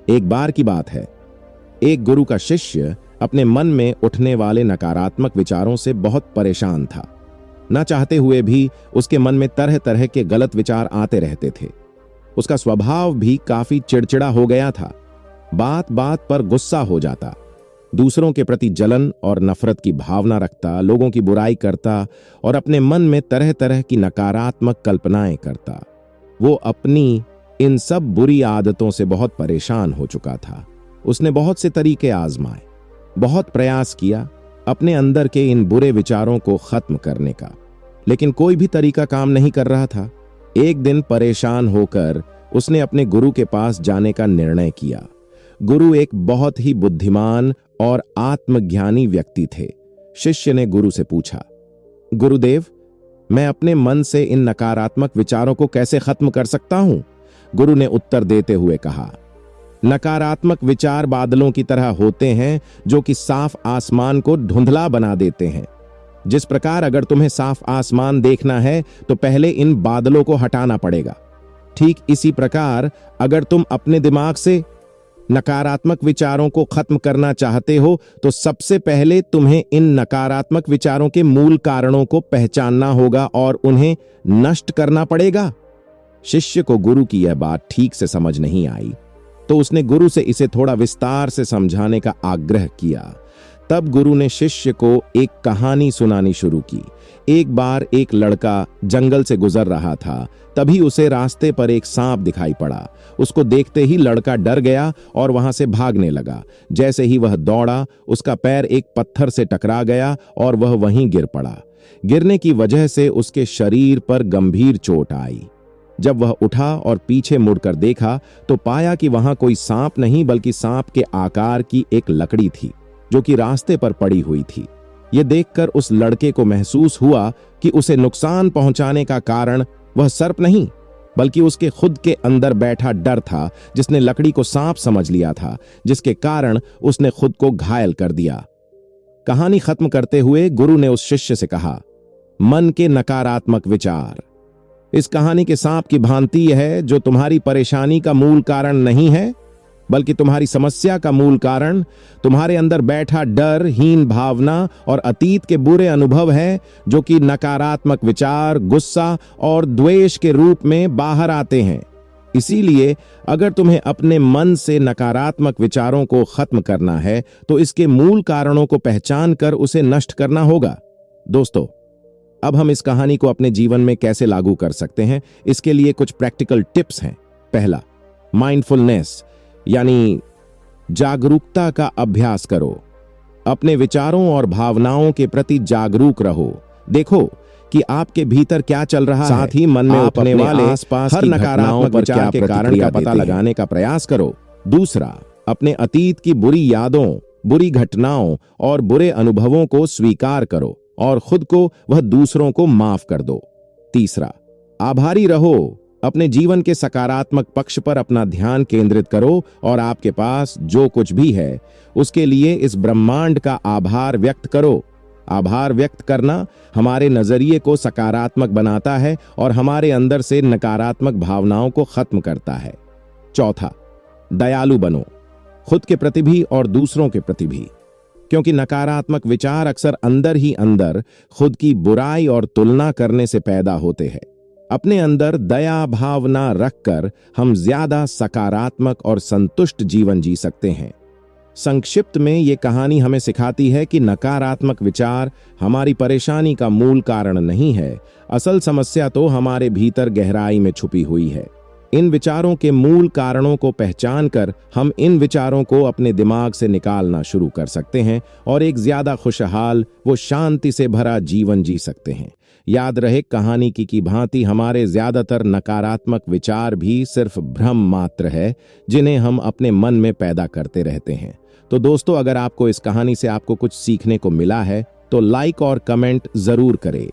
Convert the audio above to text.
एक बार की बात है, एक गुरु का शिष्य अपने मन में उठने वाले नकारात्मक विचारों से बहुत परेशान था। न चाहते हुए भी उसके मन में तरह तरह के गलत विचार आते रहते थे। उसका स्वभाव भी काफी चिड़चिड़ा हो गया था। बात बात पर गुस्सा हो जाता, दूसरों के प्रति जलन और नफरत की भावना रखता, लोगों की बुराई करता और अपने मन में तरह तरह की नकारात्मक कल्पनाएं करता। वो अपनी इन सब बुरी आदतों से बहुत परेशान हो चुका था। उसने बहुत से तरीके आजमाए, बहुत प्रयास किया अपने अंदर के इन बुरे विचारों को खत्म करने का, लेकिन कोई भी तरीका काम नहीं कर रहा था। एक दिन परेशान होकर उसने अपने गुरु के पास जाने का निर्णय किया। गुरु एक बहुत ही बुद्धिमान और आत्मज्ञानी व्यक्ति थे। शिष्य ने गुरु से पूछा, गुरुदेव, मैं अपने मन से इन नकारात्मक विचारों को कैसे खत्म कर सकता हूं? गुरु ने उत्तर देते हुए कहा, नकारात्मक विचार बादलों की तरह होते हैं जो कि साफ आसमान को धुंधला बना देते हैं। जिस प्रकार अगर तुम्हें साफ आसमान देखना है तो पहले इन बादलों को हटाना पड़ेगा, ठीक इसी प्रकार अगर तुम अपने दिमाग से नकारात्मक विचारों को खत्म करना चाहते हो तो सबसे पहले तुम्हें इन नकारात्मक विचारों के मूल कारणों को पहचानना होगा और उन्हें नष्ट करना पड़ेगा। शिष्य को गुरु की यह बात ठीक से समझ नहीं आई, तो उसने गुरु से इसे थोड़ा विस्तार से समझाने का आग्रह किया। तब गुरु ने शिष्य को एक कहानी सुनानी शुरू की। एक बार एक लड़का जंगल से गुजर रहा था, तभी उसे रास्ते पर एक सांप दिखाई पड़ा। उसको देखते ही लड़का डर गया और वहां से भागने लगा। जैसे ही वह दौड़ा, उसका पैर एक पत्थर से टकरा गया और वह वहीं गिर पड़ा। गिरने की वजह से उसके शरीर पर गंभीर चोट आई। जब वह उठा और पीछे मुड़कर देखा तो पाया कि वहां कोई सांप नहीं बल्कि सांप के आकार की एक लकड़ी थी जो कि रास्ते पर पड़ी हुई थी। यह देखकर उस लड़के को महसूस हुआ कि उसे नुकसान पहुंचाने का कारण वह सर्प नहीं बल्कि उसके खुद के अंदर बैठा डर था, जिसने लकड़ी को सांप समझ लिया था, जिसके कारण उसने खुद को घायल कर दिया। कहानी खत्म करते हुए गुरु ने उस शिष्य से कहा, मन के नकारात्मक विचार इस कहानी के सांप की भांति है जो तुम्हारी परेशानी का मूल कारण नहीं है बल्कि तुम्हारी समस्या का मूल कारण तुम्हारे अंदर बैठा डर, हीन भावना और अतीत के बुरे अनुभव है जो कि नकारात्मक विचार, गुस्सा और द्वेष के रूप में बाहर आते हैं। इसीलिए अगर तुम्हें अपने मन से नकारात्मक विचारों को खत्म करना है तो इसके मूल कारणों को पहचान कर उसे नष्ट करना होगा। दोस्तों, अब हम इस कहानी को अपने जीवन में कैसे लागू कर सकते हैं, इसके लिए कुछ प्रैक्टिकल टिप्स हैं। पहला, माइंडफुलनेस यानी जागरूकता का अभ्यास करो। अपने विचारों और भावनाओं के प्रति जागरूक रहो। देखो कि आपके भीतर क्या चल रहा है। साथ ही मन में उठने वाले आसपास हर नकारात्मक विचार के कारण का पता लगाने का प्रयास करो। दूसरा, अपने अतीत की बुरी यादों, बुरी घटनाओं और बुरे अनुभवों को स्वीकार करो और खुद को वह दूसरों को माफ कर दो। तीसरा, आभारी रहो। अपने जीवन के सकारात्मक पक्ष पर अपना ध्यान केंद्रित करो और आपके पास जो कुछ भी है उसके लिए इस ब्रह्मांड का आभार व्यक्त करो। आभार व्यक्त करना हमारे नजरिए को सकारात्मक बनाता है और हमारे अंदर से नकारात्मक भावनाओं को खत्म करता है। चौथा, दयालु बनो, खुद के प्रति भी और दूसरों के प्रति भी, क्योंकि नकारात्मक विचार अक्सर अंदर ही अंदर खुद की बुराई और तुलना करने से पैदा होते हैं। अपने अंदर दया भावना रखकर हम ज्यादा सकारात्मक और संतुष्ट जीवन जी सकते हैं। संक्षिप्त में ये कहानी हमें सिखाती है कि नकारात्मक विचार हमारी परेशानी का मूल कारण नहीं है। असल समस्या तो हमारे भीतर गहराई में छुपी हुई है। इन विचारों के मूल कारणों को पहचान कर हम इन विचारों को अपने दिमाग से निकालना शुरू कर सकते हैं और एक ज्यादा खुशहाल व शांति से भरा जीवन जी सकते हैं। याद रहे, कहानी की भांति हमारे ज्यादातर नकारात्मक विचार भी सिर्फ भ्रम मात्र है जिन्हें हम अपने मन में पैदा करते रहते हैं। तो दोस्तों, अगर आपको इस कहानी से आपको कुछ सीखने को मिला है तो लाइक और कमेंट जरूर करें।